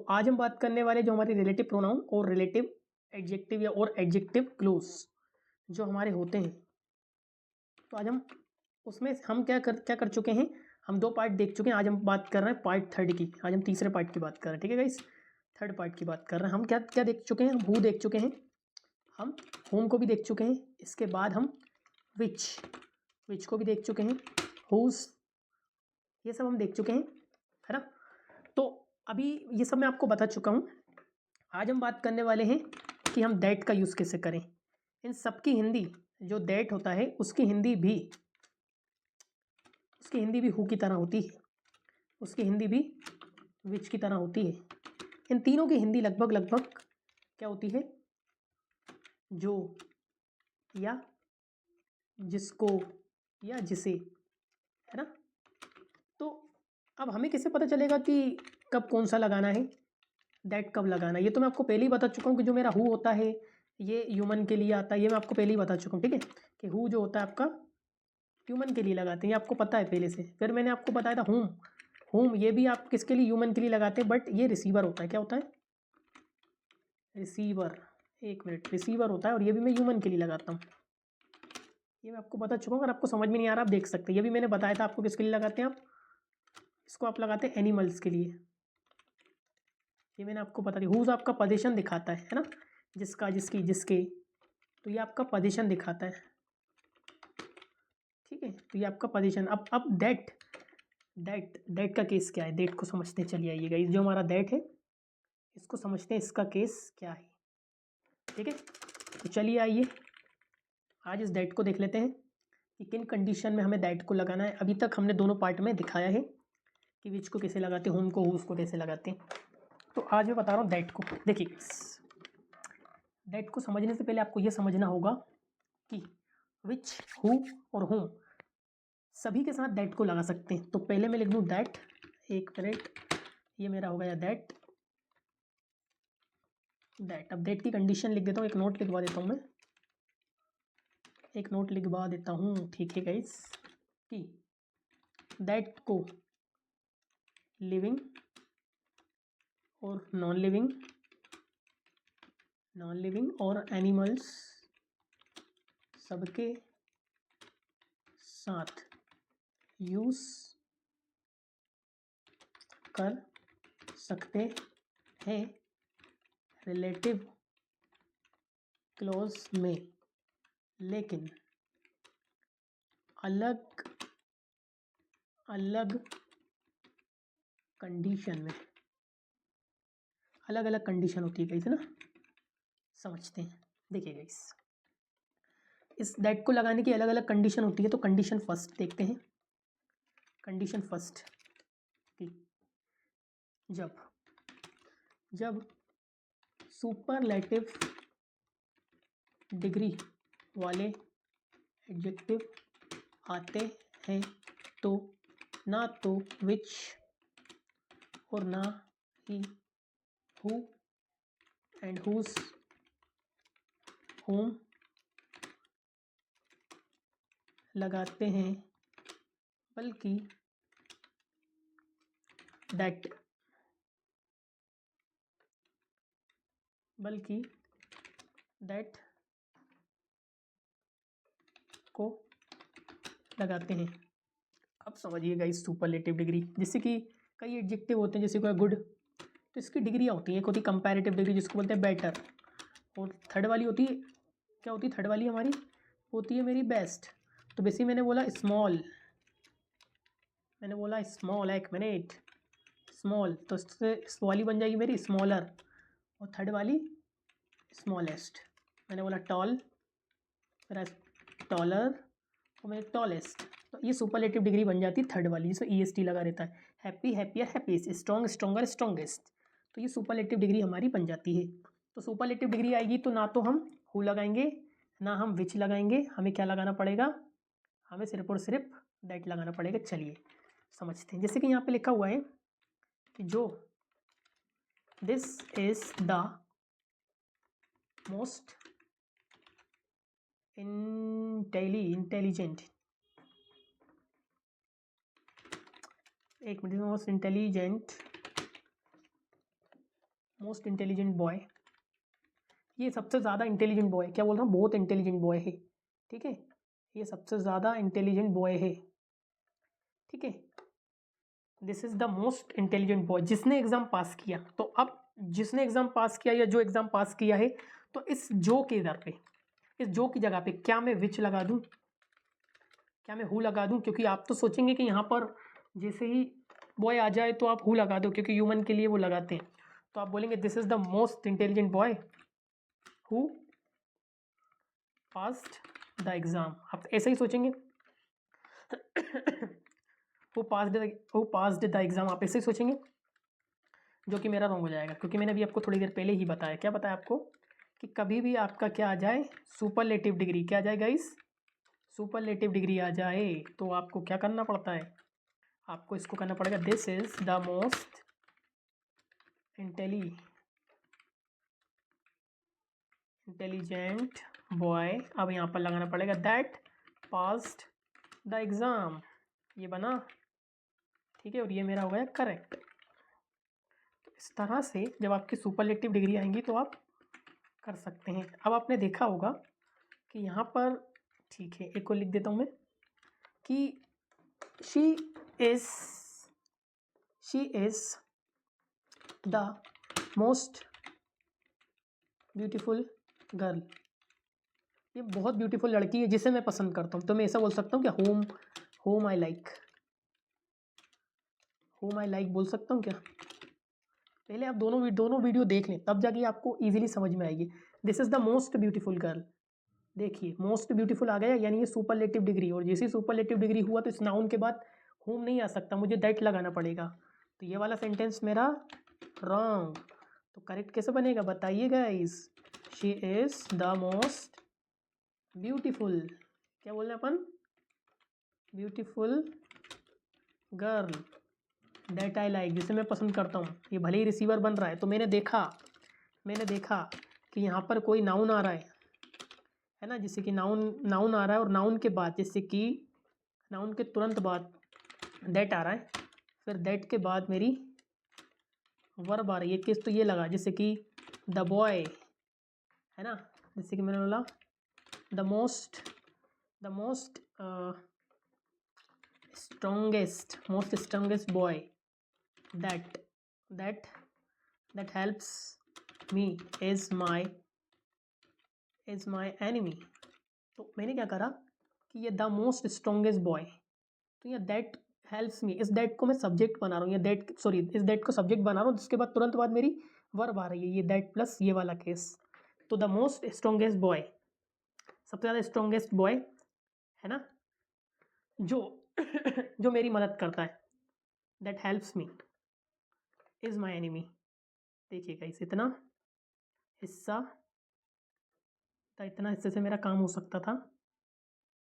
आज हम बात करने वाले जो हमारे रिलेटिव प्रोनाउन और रिलेटिव एडजेक्टिव या और एडजेक्टिव क्लोज जो हमारे होते हैं। तो आज हम उसमें हम क्या कर चुके हैं, हम 2 पार्ट देख चुके हैं। आज हम बात कर रहे हैं पार्ट 3 की। आज हम तीसरे पार्ट की बात कर रहे हैं, ठीक है गाइस। 3rd पार्ट की बात कर रहे हैं। हम क्या क्या देख चुके हैं, हम हु देख चुके हैं, हम होम को भी देख चुके हैं। इसके बाद हम विच को भी देख चुके हैं, हुज, ये सब हम देख चुके हैं, है ना। तो अभी ये सब मैं आपको बता चुका हूँ। आज हम बात करने वाले हैं कि हम दैट का यूज़ कैसे करें। इन सब की हिंदी जो दैट होता है उसकी हिंदी भी हु की तरह होती है, उसकी हिंदी भी विच की तरह होती है। इन तीनों की हिंदी लगभग क्या होती है, जो या जिसको या जिसे, है ना। तो अब हमें कैसे पता चलेगा कि कब कौन सा लगाना है, दैट कब लगाना है। ये तो मैं आपको पहले ही बता चुका हूँ कि जो मेरा हु होता है ये ह्यूमन के लिए आता है, ये मैं आपको पहले ही बता चुका हूँ, ठीक है। कि हु जो होता है आपका ह्यूमन के लिए लगाते हैं, ये आपको पता है पहले से। फिर मैंने आपको बताया था होम ये भी आप किसके लिए, ह्यूमन के लिए लगाते हैं, बट ये रिसीवर होता है। क्या होता है, रिसीवर। एक मिनट, रिसीवर होता है और ये भी मैं ह्यूमन के लिए लगाता हूँ। ये मैं आपको बता चुका हूँ। अगर आपको समझ में नहीं आ रहा आप देख सकते हैं। ये भी मैंने बताया था आपको किसके लिए लगाते हैं। आप इसको आप लगाते हैं एनिमल्स के लिए। ये मैंने आपको बता दिया। हुज आपका पोजीशन दिखाता है ना, जिसका, जिसकी, जिसके। तो ये आपका पोजीशन दिखाता है, ठीक है। तो ये आपका पोजीशन। अब दैट का केस क्या है, दैट को समझते हैं। चलिए आइएगा, जो हमारा दैट है इसको समझते हैं, इसका केस क्या है, ठीक है। तो चलिए आइए आज इस दैट को देख लेते हैं कि किन कंडीशन में हमें दैट को लगाना है। अभी तक हमने दोनों पार्ट में दिखाया है कि विच को कैसे लगाते हैं, होम को, हुज को कैसे लगाते हैं। तो आज मैं बता रहा हूँ दैट को। देखिए दैट को समझने से पहले आपको यह समझना होगा कि विच, हु और होम सभी के साथ दैट को लगा सकते हैं। तो पहले मैं लिख दूँ दैट, एक मिनट, ये मेरा हो गया दैट। अब दैट की कंडीशन लिख देता हूँ, एक नोट लिखवा देता हूँ मैं, एक नोट लिखवा देता हूँ, ठीक है गाइस। कि दैट को लिविंग और नॉन लिविंग और एनिमल्स सबके साथ यूज कर सकते हैं रिलेटिव क्लॉज में, लेकिन अलग अलग कंडीशन में। अलग अलग कंडीशन होती है गाइस, है ना। समझते हैं, देखिए गाइस इस दैट को लगाने की अलग अलग कंडीशन होती है। तो कंडीशन फर्स्ट देखते हैं। कंडीशन फर्स्ट कि जब सुपरलेटिव डिग्री वाले एडजेक्टिव आते हैं तो ना तो विच और ना ही हु एंड हुज, होम लगाते हैं, बल्कि दैट को लगाते हैं। अब समझिएगा इस सुपरलेटिव डिग्री, जैसे कि कई एडजेक्टिव होते हैं, जैसे कोई गुड, तो इसकी डिग्रियाँ होती हैं। एक होती है कंपैरेटिव डिग्री जिसको बोलते हैं बेटर, और थर्ड वाली होती है, क्या होती है थर्ड वाली हमारी, होती है मेरी बेस्ट। तो बेसिकली मैंने बोला स्मॉल, एक मिनट, स्मॉल, तो इससे इस वाली बन जाएगी मेरी स्मॉलर, और थर्ड वाली स्मॉलेस्ट। मैंने बोला टॉल, मेरा टॉलर, और मेरे टॉलेस्ट। तो ये सुपरलेटिव डिग्री बन जाती है थर्ड वाली, जिसमें EST लगा रहता है। Happy, happier, happiest, strong, stronger, strongest. तो ये सुपरलेटिव डिग्री हमारी बन जाती है। तो सुपरलेटिव डिग्री आएगी तो ना तो हम हु लगाएंगे, ना हम विच लगाएंगे। हमें क्या लगाना पड़ेगा, हमें सिर्फ और सिर्फ दैट लगाना पड़ेगा। चलिए समझते हैं। जैसे कि यहाँ पे लिखा हुआ है कि जो this is the most intelligent, एक मिनट, most intelligent most intelligent boy, ये सबसे ज़्यादा इंटेलिजेंट बॉय, क्या बोल रहा हूँ, बहुत इंटेलिजेंट बॉय है, ठीक है, ये सबसे ज़्यादा इंटेलिजेंट बॉय है, ठीक है। This is the most intelligent boy, जिसने एग्ज़ाम पास किया। तो अब जिसने एग्ज़ाम पास किया या जो एग्ज़ाम पास किया है, तो इस जो के इधर पे, इस जो की जगह पे क्या मैं विच लगा दूँ, क्या मैं हु लगा दूँ, क्योंकि आप तो सोचेंगे कि यहाँ पर जैसे ही बॉय आ जाए तो आप हु लगा दो, क्योंकि ह्यूमन के लिए वो लगाते हैं। तो आप बोलेंगे this is the most intelligent boy who passed the exam, आप ऐसे ही सोचेंगे। हु पास्ड द एग्ज़ाम, आप ऐसे ही सोचेंगे, जो कि मेरा रॉन्ग हो जाएगा, क्योंकि मैंने अभी आपको थोड़ी देर पहले ही बताया। क्या बताया आपको, कि कभी भी आपका क्या आ जाए, सुपरलेटिव डिग्री, क्या आ जाए गाइस, सुपरलेटिव डिग्री आ जाए, तो आपको क्या करना पड़ता है, आपको इसको करना पड़ेगा, this is the most intelligent boy, अब यहाँ पर लगाना पड़ेगा दैट पास्ड द एग्ज़ाम, ये बना, ठीक है, और ये मेरा हो गया करेक्ट। तो इस तरह से जब आपकी सुपरलेटिव डिग्री आएंगी तो आप कर सकते हैं। अब आपने देखा होगा कि यहाँ पर, ठीक है, एक को लिख देता हूँ मैं, कि she is the most beautiful girl, ये बहुत ब्यूटीफुल लड़की है जिसे मैं पसंद करता हूँ। तो मैं ऐसा बोल सकता हूँ कि होम आई लाइक बोल सकता हूँ क्या। पहले आप दोनों वीडियो देख लें, तब जाके आपको इजीली समझ में आएगी। This is the most beautiful girl, देखिए मोस्ट ब्यूटीफुल आ गया, यानी ये सुपरलेटिव डिग्री, और जैसे सुपरलेटिव डिग्री हुआ तो इस नाउन के बाद होम नहीं आ सकता, मुझे दैट लगाना पड़ेगा। तो ये वाला सेंटेंस मेरा रॉन्ग, तो करेक्ट कैसे बनेगा बताइए guys, she is the most beautiful, क्या बोल रहे हैं अपन, beautiful girl that I like, जिसे मैं पसंद करता हूँ। ये भले ही रिसीवर बन रहा है, तो मैंने देखा कि यहाँ पर कोई नाउन आ रहा है ना, जैसे कि नाउन आ रहा है, और नाउन के बाद, जैसे कि नाउन के तुरंत बाद दैट आ रहा है, फिर दैट के बाद मेरी वर्ब आ रही है, किस, तो ये लगा, जैसे कि द बॉय है ना, जैसे कि मैंने बोला the most strongest boy that helps me is my enemy. तो मैंने क्या करा कि ये द मोस्ट स्ट्रॉन्गेस्ट बॉय, तो ये दैट हेल्प्स मी, इस दैट को मैं सब्जेक्ट बना रहा हूँ, इस दैट को सब्जेक्ट बना रहा हूँ, जिसके बाद तुरंत बाद मेरी वर्ब आ रही है, ये दैट प्लस ये वाला केस। तो द मोस्ट स्ट्रॉन्गेस्ट बॉय, सबसे ज़्यादा स्ट्रॉन्गेस्ट बॉय है ना, जो जो मेरी मदद करता है, that helps me is my enemy. देखिएगा इस इतना हिस्से से मेरा काम हो सकता था,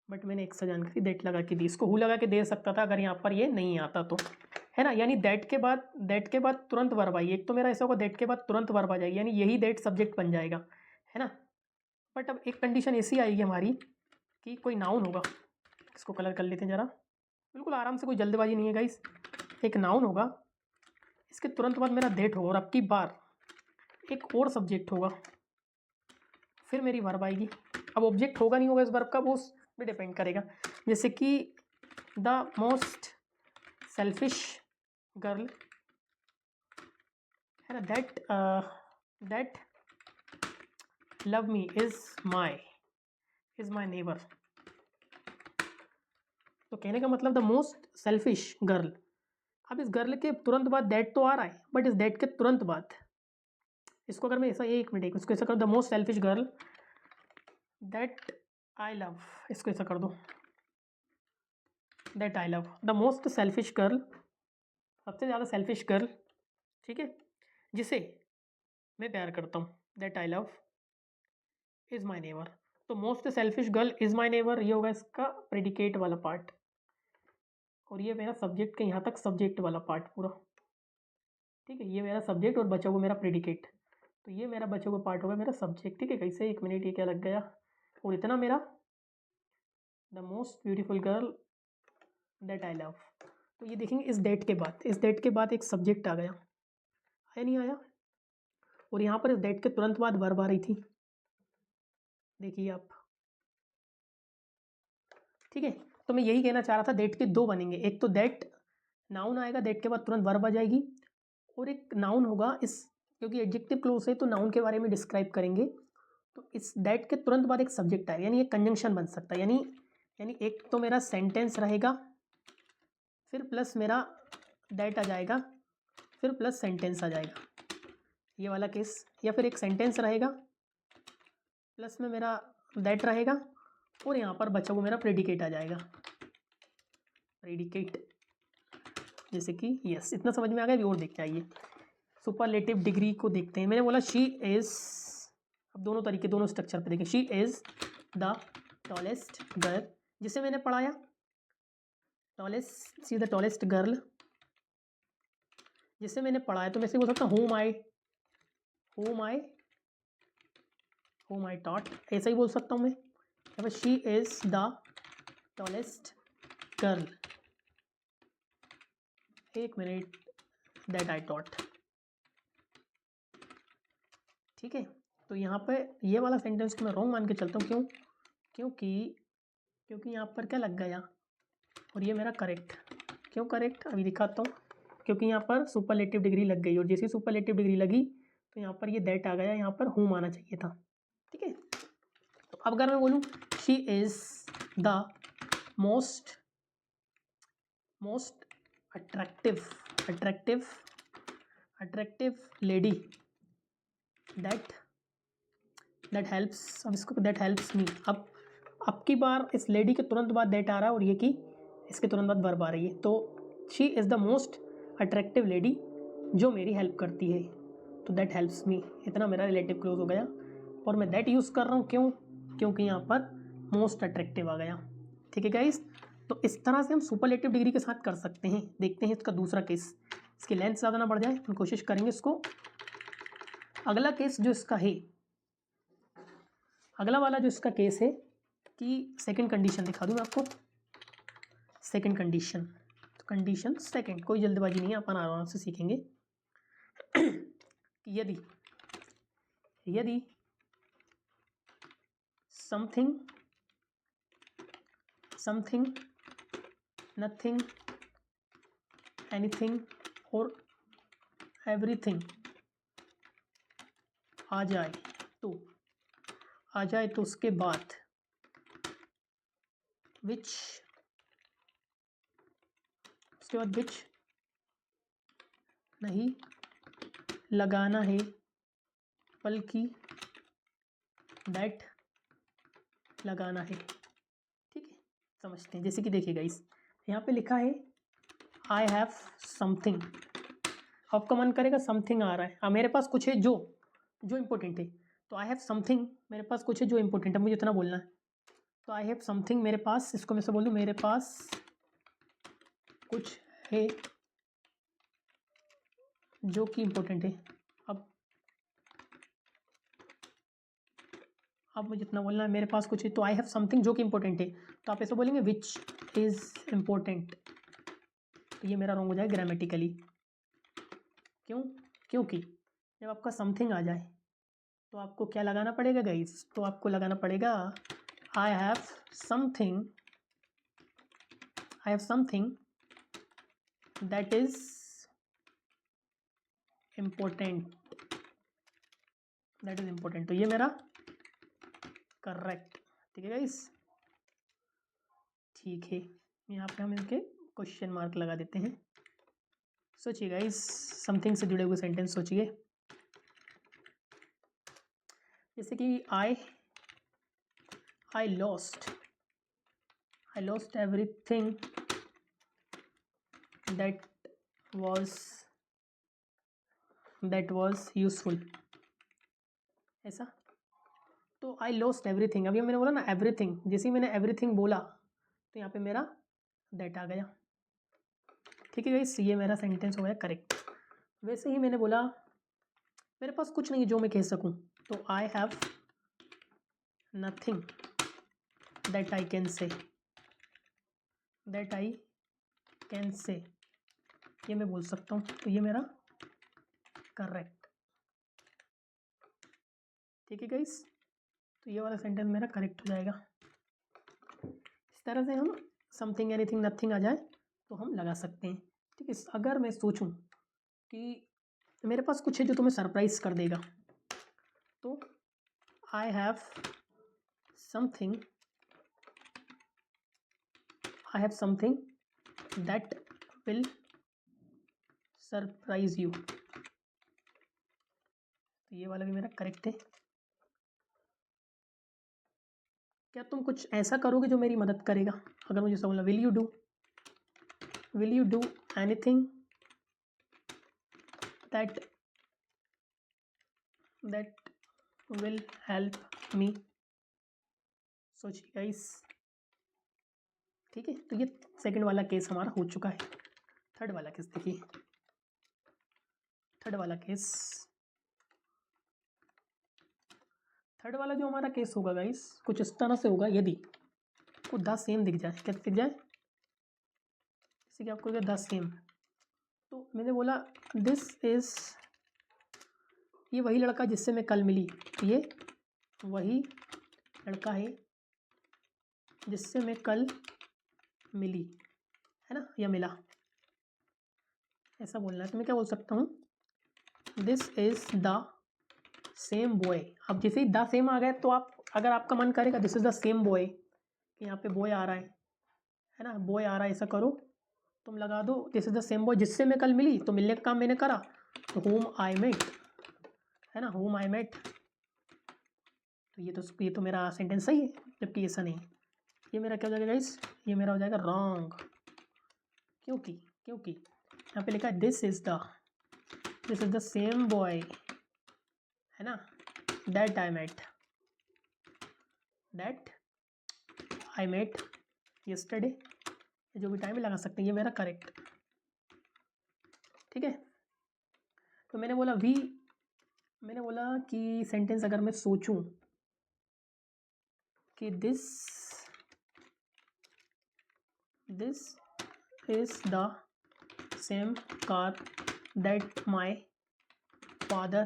बट मैंने एक्स्ट्रा जानकारी दैट लगा के दी, इसको हु लगा के दे सकता था अगर यहाँ पर ये नहीं आता तो, है ना, यानी दैट के बाद तुरंत वर्ब आई, एक तो मेरा ऐसा होगा दैट के बाद तुरंत वर्ब आ जाएगी, यानी यही दैट सब्जेक्ट बन जाएगा, है ना। बट अब एक कंडीशन ऐसी आएगी हमारी कि कोई नाउन होगा, इसको कलर कर लेते हैं ज़रा, बिल्कुल आराम से, कोई जल्दबाजी नहीं है गाइस। एक नाउन होगा, इसके तुरंत बाद मेरा दैट होगा, और अब की बार एक और सब्जेक्ट होगा, फिर मेरी वर्ब आएगी। अब ऑब्जेक्ट होगा नहीं होगा इस वर्ब का, वो उस पर डिपेंड करेगा, जैसे कि द मोस्ट सेल्फिश गर्ल है ना, that love me is my neighbour. तो कहने का मतलब द मोस्ट सेल्फिश गर्ल, अब इस गर्ल के तुरंत बाद दैट तो आ रहा है, बट इस दैट के तुरंत बाद इसको अगर मैं ऐसा, एक मिनट इसको ऐसा कर, the most selfish girl that I love, इसको ऐसा कर दो, that I love, the most selfish girl, सबसे ज़्यादा सेल्फिश गर्ल, ठीक है, जिसे मैं प्यार करता हूँ, that I love is my neighbour. तो most selfish girl is my neighbour, ये होगा इसका प्रेडिकेट वाला पार्ट, और ये मेरा सब्जेक्ट के यहाँ तक सब्जेक्ट वाला पार्ट पूरा, ठीक है, ये मेरा सब्जेक्ट और बचा हुआ मेरा प्रेडिकेट, तो ये मेरा बचा हुआ पार्ट होगा मेरा सब्जेक्ट, ठीक है। कैसे, एक मिनट, ये क्या लग गया, और इतना मेरा the most beautiful girl that I love. तो ये देखेंगे इस डेट के बाद एक सब्जेक्ट आ गया, आया नहीं आया, और यहाँ पर इस दैट के तुरंत बाद वर्ब आ रही थी, देखिए आप, ठीक है। तो मैं यही कहना चाह रहा था, दैट के दो बनेंगे, एक तो दैट नाउन आएगा, दैट के बाद तुरंत वर्ब आ जाएगी, और एक नाउन होगा इस, क्योंकि एडजेक्टिव क्लोज है तो नाउन के बारे में डिस्क्राइब करेंगे, तो इस दैट के तुरंत बाद एक सब्जेक्ट आएगा, यानी एक कंजंक्शन बन सकता है, यानी एक तो मेरा सेंटेंस रहेगा, फिर प्लस मेरा दैट आ जाएगा, फिर प्लस सेंटेंस आ जाएगा, ये वाला केस, या फिर एक सेंटेंस रहेगा प्लस में मेरा दैट रहेगा, और यहाँ पर बचा हुआ मेरा प्रेडिकेट आ जाएगा, प्रेडिकेट, जैसे कि यस, इतना समझ में आ गया। अभी और देखते आइए, सुपरलेटिव डिग्री को देखते हैं। मैंने बोला शी इज़, अब दोनों तरीके, दोनों स्ट्रक्चर पे देखें, she is the tallest girl, जिसे मैंने पढ़ाया, tallest, see the tallest girl, जिसे मैंने पढ़ाया, तो मैं से बोल सकता हूँ whom I taught, ऐसा ही बोल सकता हूँ मैं। अब she is the tallest girl, एक मिनट, दैट आई टॉट, ठीक है। तो यहाँ पे ये वाला सेंटेंस को मैं रॉन्ग मान के चलता हूँ, क्यों? क्योंकि यहाँ पर क्या लग गया, और ये मेरा करेक्ट, क्यों करेक्ट, अभी दिखाता हूँ। क्योंकि यहाँ पर सुपरलेटिव डिग्री लग गई, और जैसी सुपरलेटिव डिग्री लगी तो यहाँ पर ये दैट आ गया, यहाँ पर हूम आना चाहिए था, ठीक है। तो अब अगर मैं बोलूँ she is the most attractive lady that helps, अब इसको दैट हेल्प्स मी, अब की बार इस लेडी के तुरंत बाद दैट आ रहा है, और ये कि इसके तुरंत बाद वर्ब आ रही है, तो she is the most attractive lady, जो मेरी हेल्प करती है, तो दैट हेल्प्स मी, इतना मेरा रिलेटिव क्लोज हो गया। और मैं दैट यूज़ कर रहा हूँ, क्योंकि यहाँ पर मोस्ट अट्रैक्टिव आ गया, ठीक है गाइस। तो इस तरह से हम सुपरलेटिव डिग्री के साथ कर सकते हैं। देखते हैं इसका दूसरा केस, इसकी लेंथ ज़्यादा ना बढ़ जाए, हम कोशिश करेंगे इसको। अगला केस जो इसका है, अगला वाला जो इसका केस है कि सेकंड कंडीशन दिखा दूँ मैं आपको, सेकंड कंडीशन, तो कंडीशन सेकंड, कोई जल्दबाजी नहीं है, अपन आराम से सीखेंगे। कि यदि समथिंग, नथिंग, एनीथिंग और एवरीथिंग आ जाए तो उसके बाद विच नहीं लगाना है, बल्कि दैट लगाना है, ठीक है। समझते हैं, जैसे कि देखिएगा, इस यहाँ पे लिखा है आई हैव समथिंग, आपका मन करेगा समथिंग आ रहा है, मेरे पास कुछ है जो इम्पोर्टेंट है, तो आई हैव समथिंग, मेरे पास कुछ है जो इम्पोर्टेंट है, मुझे इतना बोलना है, तो आई हैव समथिंग मेरे पास, इसको मैं से बोल दूँ मेरे पास कुछ है जो कि इम्पोर्टेंट है। अब मुझे इतना बोलना है, मेरे पास कुछ है, तो आई हैव समथिंग जो कि इम्पोर्टेंट है, तो आप ऐसे बोलेंगे विच इज़ इम्पोर्टेंट, तो ये मेरा रॉन्ग हो जाएगा ग्रामेटिकली, क्योंकि जब आपका समथिंग आ जाए तो आपको क्या लगाना पड़ेगा गाइस, तो आपको लगाना पड़ेगा I have something that is important, तो ये मेरा करेक्ट, ठीक है गाइस, ठीक है। यहाँ पे हम इनके क्वेश्चन मार्क लगा देते हैं। सोचिए गाइस, समथिंग से जुड़े हुए सेंटेंस सोचिए, जैसे कि I lost everything that was useful, ऐसा। तो आई लॉस्ट एवरीथिंग, अभी मैंने बोला ना एवरीथिंग, जैसे ही मैंने एवरीथिंग बोला तो यहाँ पे मेरा दैट आ गया, ठीक है गाइस, ये मेरा सेंटेंस हो गया करेक्ट। वैसे ही मैंने बोला मेरे पास कुछ नहीं जो मैं कह सकूं, तो I have nothing that I can say, ये मैं बोल सकता हूँ, तो ये मेरा करेक्ट। ठीक है गाइस, तो ये वाला सेंटेंस मेरा करेक्ट हो जाएगा। इस तरह से हम समथिंग, एनीथिंग, नथिंग आ जाए तो हम लगा सकते हैं। ठीक है, अगर मैं सोचूं कि मेरे पास कुछ है जो तुम्हें सरप्राइज कर देगा, तो I have something that will surprise you. तो ये वाला भी मेरा करेक्ट है। क्या तुम कुछ ऐसा करोगे जो मेरी मदद करेगा? अगर मुझे समझ लो, will you do anything that will help me? सोचिए गाइस। ठीक है, तो ये सेकंड वाला केस हमारा हो चुका है। थर्ड वाला केस देखिए। थर्ड वाला जो हमारा केस होगा गाइस, कुछ इस तरह से होगा। यदि आपको द सेम दिख जाए, क्या दिख जाए? जैसे कि आपको द सेम, तो मैंने बोला दिस इज, ये वही लड़का जिससे मैं कल मिली, ये वही लड़का है जिससे मैं कल मिली, है ना, या मिला, ऐसा बोलना है। तो मैं क्या बोल सकता हूँ? This is the same boy. अब जैसे ही द सेम आ गया, तो आप, अगर आपका मन करेगा this is the same boy, कि यहाँ पे बॉय आ रहा है ना, बॉय आ रहा है, ऐसा करो, तुम लगा दो this is the same boy जिससे मैं कल मिली। तो मिलने का काम मैंने करा, तो होम आई मेट, है ना, होम आई मेट। तो ये तो मेरा सेंटेंस सही है, जबकि ऐसा नहीं है। ये मेरा क्या हो जाएगा गाइस? ये मेरा हो जाएगा रॉन्ग। क्योंकि यहाँ पे लिखा है this is the same boy, है ना, दैट आई मेट यस्टरडे। जो भी टाइम लगा सकते हैं, ये मेरा करेक्ट। ठीक है, तो मैंने बोला कि सेंटेंस अगर मैं सोचूं कि this is the same car that my father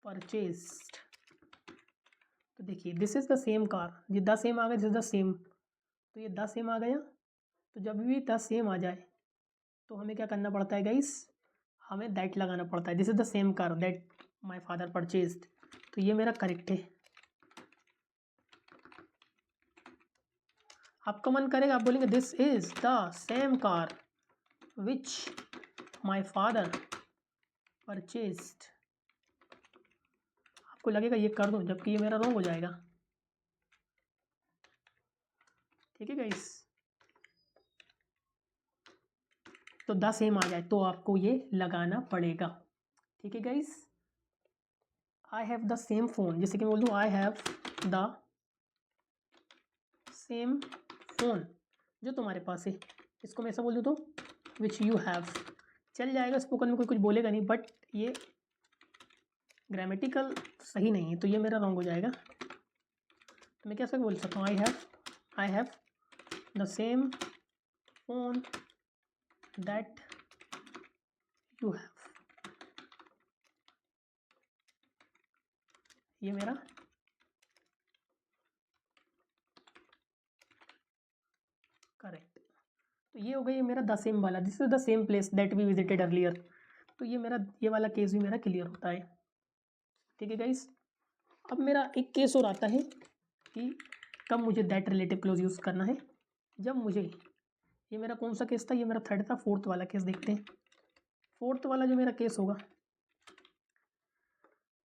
purchased. तो देखिए, this is the same car, ये द सेम आ गया, दिस इज द सेम, तो ये द सेम आ गया। तो जब भी द सेम आ जाए तो हमें क्या करना पड़ता है गाइस? हमें दैट लगाना पड़ता है। This is the same car that my father purchased, तो ये मेरा करेक्ट है। आपका मन करेगा, आप बोलेंगे this is the same car which my father purchased, आपको लगेगा ये कर दूं, जबकि ये मेरा रॉन्ग हो जाएगा। ठीक है गाइस, तो द सेम आ जाए तो आपको ये लगाना पड़ेगा। ठीक है guys, I have the same phone, जैसे कि मैं बोल दूँ आई हैव द सेम फोन जो तुम्हारे पास है, इसको मैं ऐसा बोल दूँ तो विच यू हैव, चल जाएगा, स्पोकन में कोई कुछ बोलेगा नहीं, बट ये ग्रामेटिकल सही नहीं है, तो ये मेरा रॉन्ग हो जाएगा। तो मैं कैसे बोल सकता हूँ? I have the same phone that you have, ये मेरा करेक्ट। तो ये हो गई मेरा द सेम वाला, this is the same place that we visited earlier. तो ये वाला केस भी मेरा क्लियर होता है। ठीक है गाइस, अब मेरा एक केस और आता है कि कब मुझे दैट रिलेटिव क्लोज यूज़ करना है। जब मुझे, ये मेरा कौन सा केस था? ये मेरा थर्ड था। फोर्थ वाला केस देखते हैं। फोर्थ वाला जो मेरा केस होगा,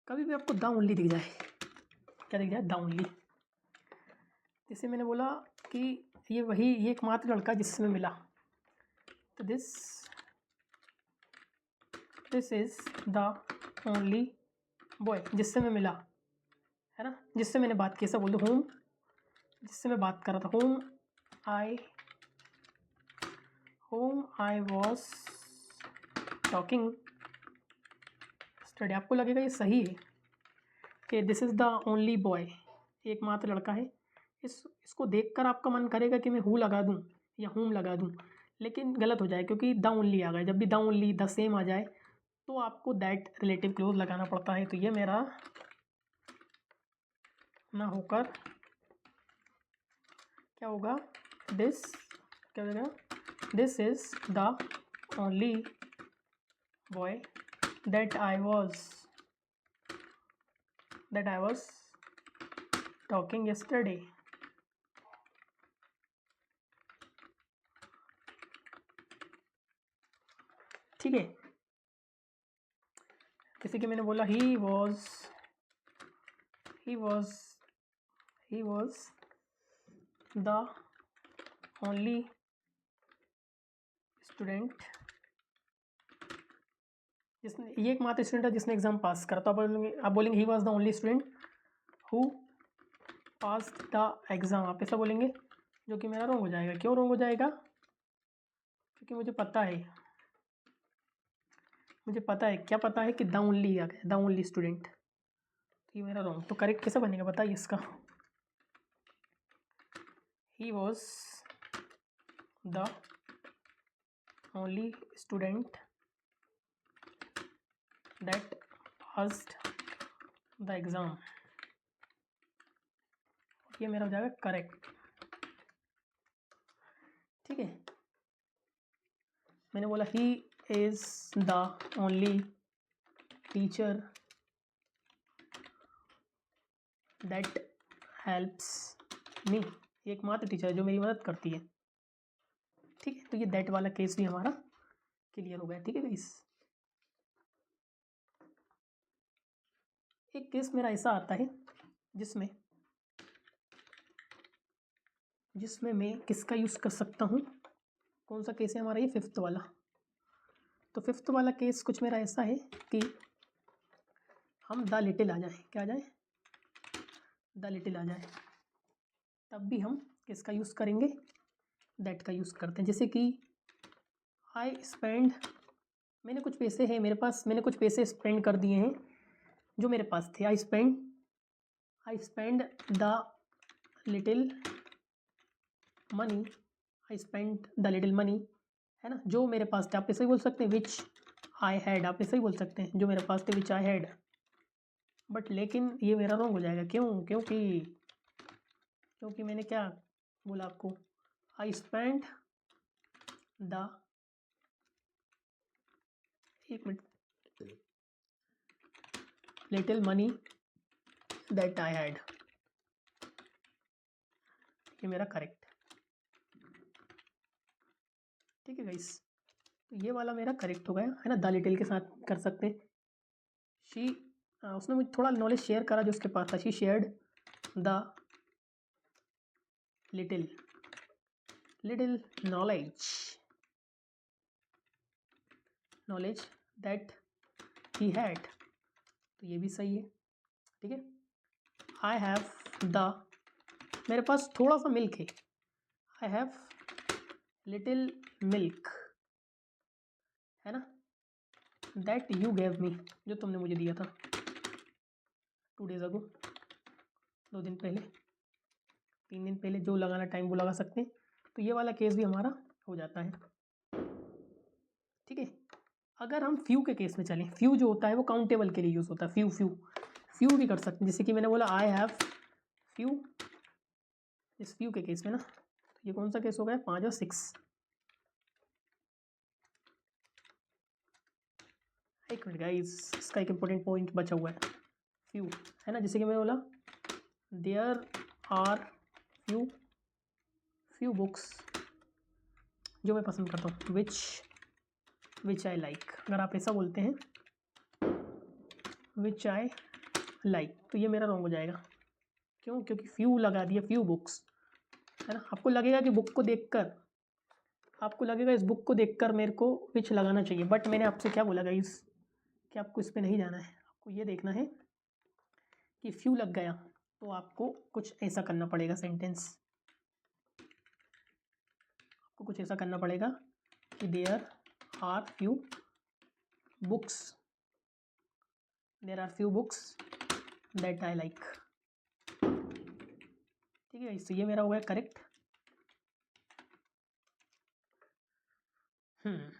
कभी भी आपको द ओनली दिख जाए, क्या दिख जाए? The only. जैसे मैंने बोला कि ये एकमात्र लड़का जिससे मैं मिला, तो this is the only boy जिससे मैं मिला, है ना, जिससे मैंने बात की, ऐसा बोल दो, होम, जिससे मैं बात कर रहा था, home I was talking study. आपको लगेगा ये सही है कि this is the only boy, एकमात्र लड़का है। इसको देखकर आपका मन करेगा कि मैं हु लगा दूं या होम लगा दूं, लेकिन गलत हो जाए, क्योंकि द ओनली आ गया। जब भी द ओनली, द सेम आ जाए तो आपको दैट रिलेटिव क्लोज लगाना पड़ता है। तो ये मेरा ना होकर क्या होगा, दिस क्या हो जाएगा, this is the only boy that I was talking yesterday। ठीक है, जैसे कि मैंने बोला he was the only student, जिसने, ये एक मात्र स्टूडेंट है जिसने एग्जाम पास करा। तो आप बोलेंगे he was the only student who pass the exam, आप ऐसा बोलेंगे, जो कि मेरा रॉन्ग हो जाएगा। क्यों रॉन्ग हो जाएगा, क्योंकि मुझे पता है क्या पता है कि द ओनली आ गया, द ओनली स्टूडेंट, तो ये मेरा रॉन्ग। तो करेक्ट कैसे बनेगा बताइए इसका, he was the only student that passed the exam, ये मेरा हो जाएगा करेक्ट। ठीक है, मैंने बोला he is the only teacher that helps me, एकमात्र टीचर है जो मेरी मदद करती है। ठीक है, तो ये दैट वाला केस भी हमारा क्लियर हो गया। ठीक है गाइस, एक केस मेरा ऐसा आता है जिसमें मैं किसका यूज़ कर सकता हूँ। कौन सा केस है हमारा, ये फिफ्थ वाला। तो फिफ्थ वाला केस कुछ मेरा ऐसा है कि हम द लिटिल आ जाए, क्या आ जाए, द लिटिल आ जाए, तब भी हम किसका यूज़ करेंगे, दैट का यूज़ करते हैं। जैसे कि आई स्पेंड, मैंने कुछ पैसे हैं मेरे पास, मैंने कुछ पैसे स्पेंड कर दिए हैं जो मेरे पास थे। I spend the little money, I spend the little money, है ना, जो मेरे पास थे। आप ऐसे ही बोल सकते हैं विच आई हैड, आप ऐसे ही बोल सकते हैं जो मेरे पास थे विच आई हैड। बट लेकिन ये मेरा रॉन्ग हो जाएगा। क्यों, क्योंकि मैंने क्या बोला आपको, आई स्पेंड द, एक minute, little money that I had, ये मेरा करेक्ट। ठीक है गाइस, तो ये वाला मेरा करेक्ट हो गया, है ना। द लिटिल के साथ कर सकते हैं। शी, उसने मुझे थोड़ा नॉलेज शेयर करा जो उसके पास था। She shared the little knowledge that he had, तो ये भी सही है। ठीक है, आई हैव द, मेरे पास थोड़ा सा मिल्क है, आई हैव लिटिल मिल्क, है ना, दैट यू गेव मी, जो तुमने मुझे दिया था 2 days अगो, 2 दिन पहले, 3 दिन पहले, जो लगाना टाइम वो लगा सकते हैं। तो ये वाला केस भी हमारा हो जाता है। ठीक है, अगर हम फ्यू के केस में चलें, फ्यू जो होता है वो काउंटेबल के लिए यूज़ होता है। फ्यू भी कर सकते हैं। जैसे कि मैंने बोला आई हैव फ्यू, इस फ्यू के केस में ना, तो ये कौन सा केस हो गया, 5 और 6। एक मिनट गाइस, इसका एक इंपॉर्टेंट पॉइंट बचा हुआ है, फ्यू, है ना। जैसे कि मैंने बोला देयर आर फ्यू बुक्स जो मैं पसंद करता हूँ, विच आई लाइक। अगर आप ऐसा बोलते हैं विच आई लाइक, तो ये मेरा रॉन्ग हो जाएगा। क्यों, क्योंकि फ्यू लगा दिया, फ्यू बुक्स, है ना। आपको लगेगा कि बुक को देखकर, आपको लगेगा इस बुक को देखकर मेरे को विच लगाना चाहिए, बट मैंने आपसे क्या बोला गाइस कि आपको इस पे नहीं जाना है। आपको ये देखना है कि फ्यू लग गया तो आपको कुछ ऐसा करना पड़ेगा, सेंटेंस आपको कुछ ऐसा करना पड़ेगा कि there are few books that I like. ठीक है, इससे ये मेरा हो गया करेक्ट।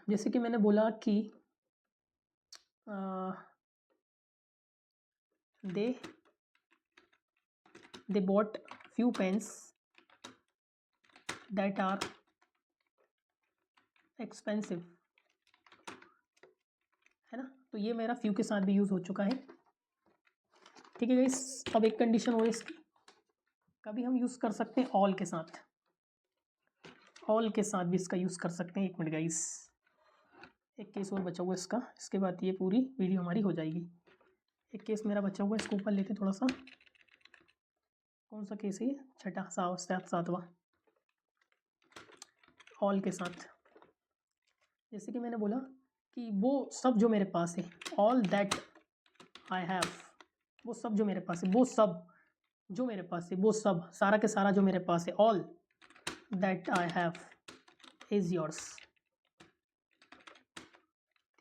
जैसे कि मैंने बोला कि they bought few pens that are expensive, है ना। तो ये मेरा few के साथ भी यूज़ हो चुका है, ठीक है गाइस। अब एक कंडीशन और इसकी, कभी हम यूज़ कर सकते हैं ऑल के साथ, ऑल के साथ भी इसका यूज़ कर सकते हैं। एक मिनट गाइस, एक केस और बचा हुआ इसका, इसके बाद ये पूरी वीडियो हमारी हो जाएगी। एक केस मेरा बचा हुआ है, इसको ऊपर लेते थोड़ा सा। कौन सा केस है ये? छठा, सातवां, ऑल के साथ। जैसे कि मैंने बोला कि वो सब जो मेरे पास है, ऑल दैट आई हैव, वो सब जो मेरे पास है, वो सब जो मेरे पास है, वो सब सारा के सारा जो मेरे पास है, all that I have is yours,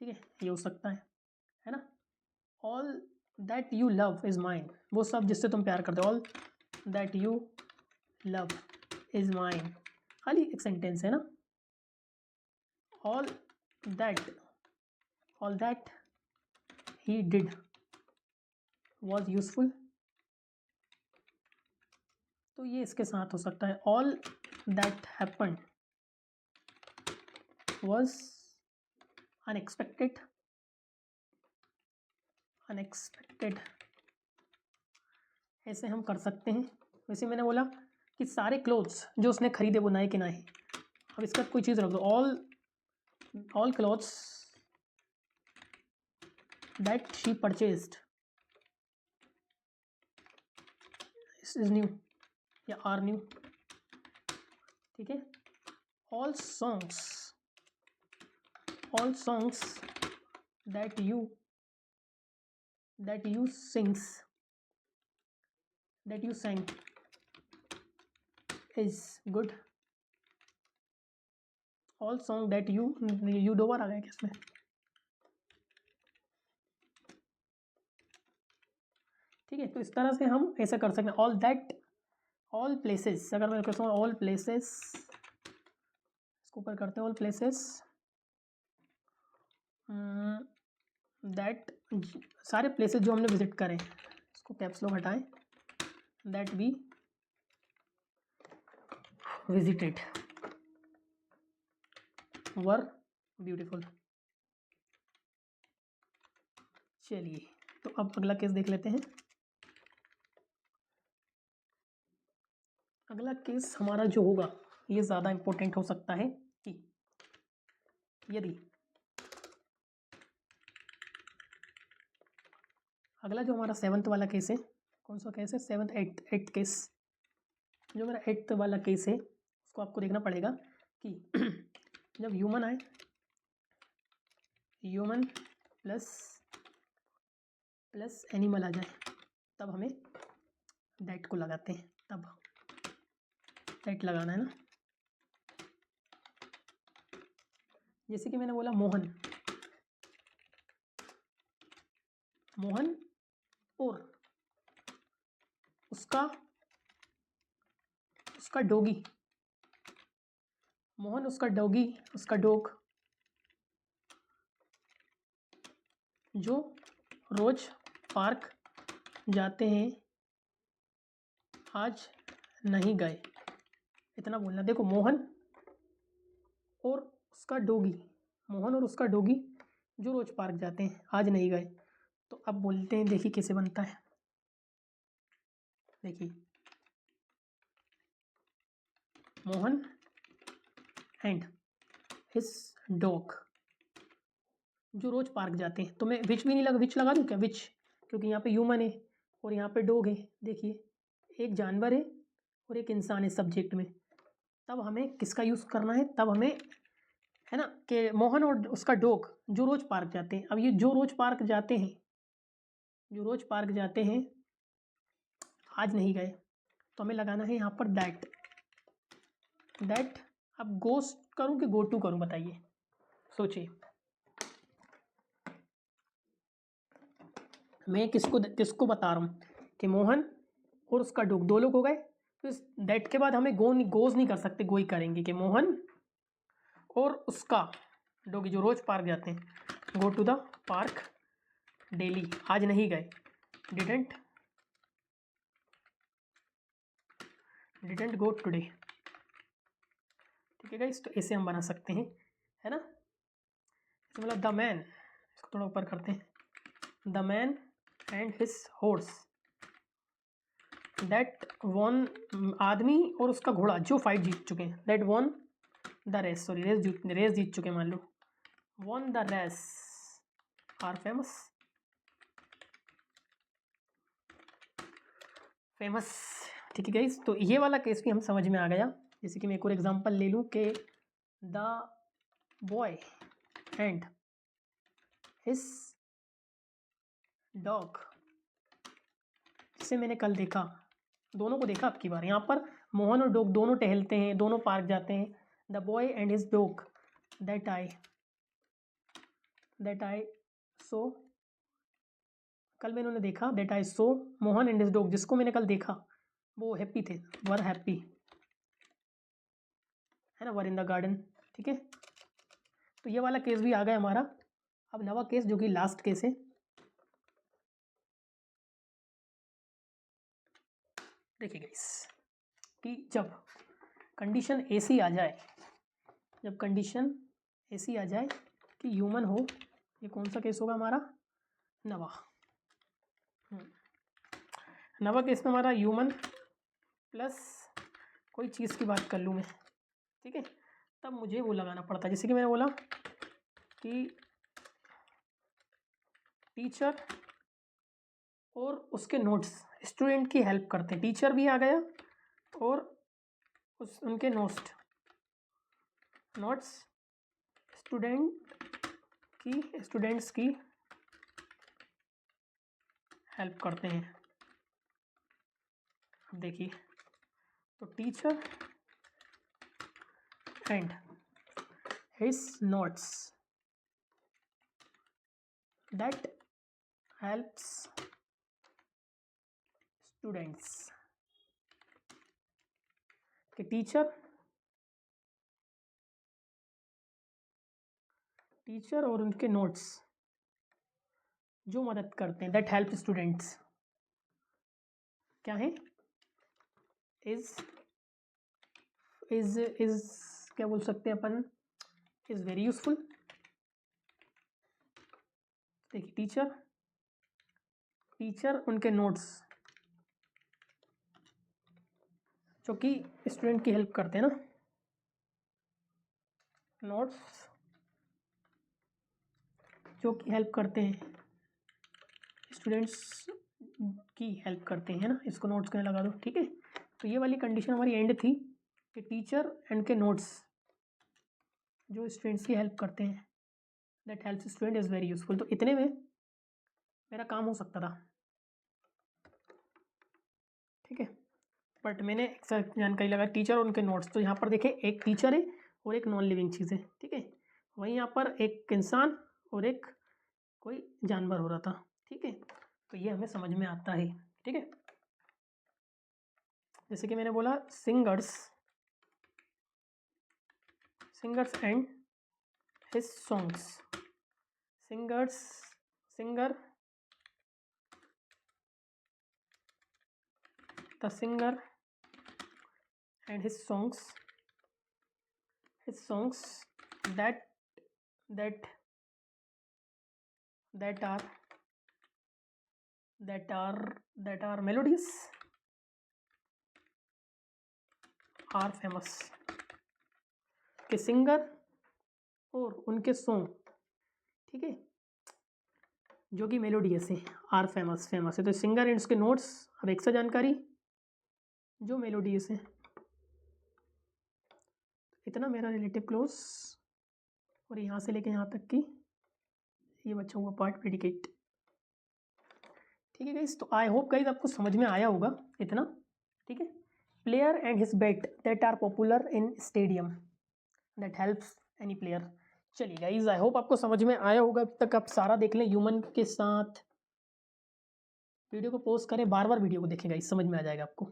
ठीक है। ये हो सकता है ना। All that you love is mine, वो सब जिससे तुम प्यार करते हो, all that you love is mine, खाली एक सेंटेंस है ना। All that he did was useful, तो ये इसके साथ हो सकता है। All that happened was unexpected, ऐसे हम कर सकते हैं। वैसे मैंने बोला कि सारे क्लोथ्स जो उसने खरीदे वो नए के नए। अब इसका कोई चीज़ रख दो, all clothes that she purchased is new या आर न्यू, ठीक है। All songs that you sang is good, all song that you दोबारा आ गया किसमें, ठीक है। तो इस तरह से हम ऐसा कर सकते हैं। ऑल प्लेसेस, अगर मैं कहता हूँ ऑल प्लेसेस, इसको ऊपर करते हैं, ऑल प्लेसेस दैट, सारे प्लेसेस जो हमने विजिट करें, इसको कैप्स लॉक हटाएं, that we visited were beautiful. चलिए, तो अब अगला केस देख लेते हैं। अगला केस हमारा जो होगा ये ज़्यादा इम्पोर्टेंट हो सकता है कि यदि अगला जो हमारा 7th वाला केस है, कौन सा केस है? 7th 8th case. जो मेरा 8th वाला केस है उसको आपको देखना पड़ेगा कि जब ह्यूमन आए, ह्यूमन प्लस एनिमल आ जाए, तब हमें दैट को लगाते हैं, तब दैट लगाना है ना। जैसे कि मैंने बोला मोहन और उसका डॉगी, मोहन, उसका डॉगी, उसका डॉग जो रोज पार्क जाते हैं आज नहीं गए, इतना बोलना। देखो, मोहन और उसका डॉगी जो रोज पार्क जाते हैं आज नहीं गए। तो अब बोलते हैं, देखिए कैसे बनता है। देखिए, मोहन एंड हिज डॉग जो रोज पार्क जाते हैं। तो मैं विच भी नहीं लगा, विच लगा दूँ क्या? विच, क्योंकि यहाँ पे ह्यूमन है और यहाँ पे डॉग है। देखिए, एक जानवर है और एक इंसान है सब्जेक्ट में। तब हमें किसका यूज़ करना है? तब हमें, है ना, कि मोहन और उसका डॉग जो रोज पार्क जाते हैं। अब ये जो रोज पार्क जाते हैं आज नहीं गए, तो हमें लगाना है यहाँ पर दैट। अब गोस करूँ कि गो टू करूँ, बताइए, सोचिए। मैं किसको बता रहा हूँ कि मोहन और उसका डॉग, दो लोग हो गए। तो इस दैट के बाद हमें गोज नहीं कर सकते, गो ही करेंगे कि मोहन और उसका डॉग जो रोज पार्क जाते हैं, go to the park daily, आज नहीं गए, डिडंट गो टुडे। ठीक है गाइस, तो ऐसे हम बना सकते हैं, है ना। मतलब द मैन, इसको थोड़ा ऊपर करते हैं, the man and his horse that won, आदमी और उसका घोड़ा जो फाइट जीत चुके हैं, that won the race, sorry race जीत चुके हैं मान लो, won the race are famous, ठीक है गाइस। तो ये वाला केस भी हम समझ में आ गया। जैसे कि मैं एक और एग्जांपल ले लूँ कि the boy and his dog, जिसे मैंने कल देखा, दोनों को देखा अब की बार। यहाँ पर मोहन और डॉग दोनों टहलते हैं, दोनों पार्क जाते हैं। The boy and his dog that I saw, कल मैंने उन्हें देखा, that I saw Mohan and his dog, जिसको मैंने कल देखा वो हैप्पी थे, वर हैप्पी, है ना, वर इन द गार्डन। ठीक है, तो ये वाला केस भी आ गया हमारा। अब नवा केस जो कि लास्ट केस है, देखिए गाइस कि जब कंडीशन ऐसी आ जाए, जब कंडीशन ऐसी आ जाए कि ह्यूमन हो, ये कौन सा केस होगा हमारा, नवा। नवा केस में हमारा ह्यूमन प्लस कोई चीज़ की बात कर लूँ मैं, ठीक है, तब मुझे वो लगाना पड़ता है। जैसे कि मैंने बोला कि टीचर और उसके नोट्स स्टूडेंट की हेल्प करते हैं, टीचर भी आ गया और उनके नोट्स स्टूडेंट्स की हेल्प करते हैं। अब देखिए, तो teacher and his notes that helps students, कि टीचर और उनके नोट्स जो मदद करते हैं, दैट हेल्प स्टूडेंट्स, क्या है, इज क्या बोल सकते हैं अपन, इज वेरी यूजफुल। देखिए, टीचर उनके नोट्स जो कि स्टूडेंट की हेल्प करते हैं ना, नोट्स जो कि हेल्प करते हैं, स्टूडेंट्स की हेल्प करते हैं ना, इसको नोट्स के लगा दो। ठीक है, तो ये वाली कंडीशन हमारी एंड थी कि टीचर एंड के नोट्स जो स्टूडेंट्स की हेल्प करते हैं, that helps student is very useful. तो इतने में मेरा काम हो सकता था, ठीक है, बट मैंने एक्स्ट्रा जानकारी लगा टीचर और उनके नोट्स। तो यहाँ पर देखें, एक टीचर है और एक नॉन लिविंग चीज़ है, ठीक है, वहीं यहाँ पर एक इंसान और एक कोई जानवर हो रहा था। ठीक है, तो ये हमें समझ में आता है। ठीक है, जैसे कि मैंने बोला singers and his songs, singer the singer and his songs that are melodious are famous, के सिंगर और उनके सॉन्ग, ठीक है, जो कि मेलोडियस है, आर फेमस है। तो सिंगर एंड उसके नोट्स, अब एक्स्ट्रा जानकारी जो मेलोडियस है। इतना मेरा रिलेटिव क्लोज, और यहाँ से लेके यहाँ तक की ये बचा हुआ पार्ट प्रेडिकेट। ठीक है गाइस, तो आई होप गाइस आपको समझ में आया होगा इतना। ठीक है, player and his bat that are popular in stadium that helps any player. चलिए गाइस, आई होप आपको समझ में आया होगा। अब तक आप सारा देख लें ह्यूमन के साथ। वीडियो को पॉज करें, बार बार वीडियो को देखें गाइस, समझ में आ जाएगा आपको।